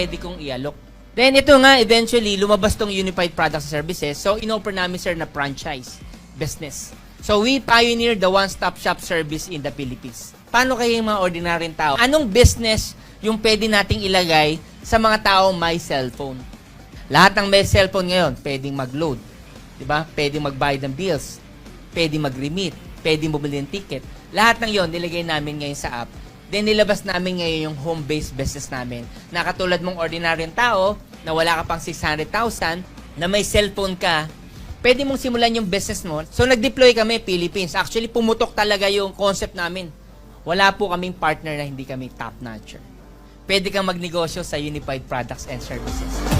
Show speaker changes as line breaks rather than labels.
pwede kong i-alok. Then ito nga, eventually, lumabas tong Unified Products and Services. So, in-offer namin, sir, na franchise business. So, we pioneered the one-stop shop service in the Philippines. Paano kayo yung mga ordinaryong tao? Anong business yung pwede nating ilagay sa mga tao may cellphone? Lahat ng may cellphone ngayon, pwedeng mag-load. Diba? Pwedeng magbayad ng bills. Pwedeng mag-remit. Pwedeng bumili ng ticket. Lahat ng yon nilagay namin ngayon sa app. Then, nilabas namin ngayon yung home-based business namin. Na katulad mong ordinaryong tao, na wala ka pang 600,000, na may cellphone ka, pwede mong simulan yung business mo. So, nag-deploy kami, Philippines. Actually, pumutok talaga yung concept namin. Wala po kaming partner na hindi kami top-notcher. Pwede kang magnegosyo sa Unified Products and Services.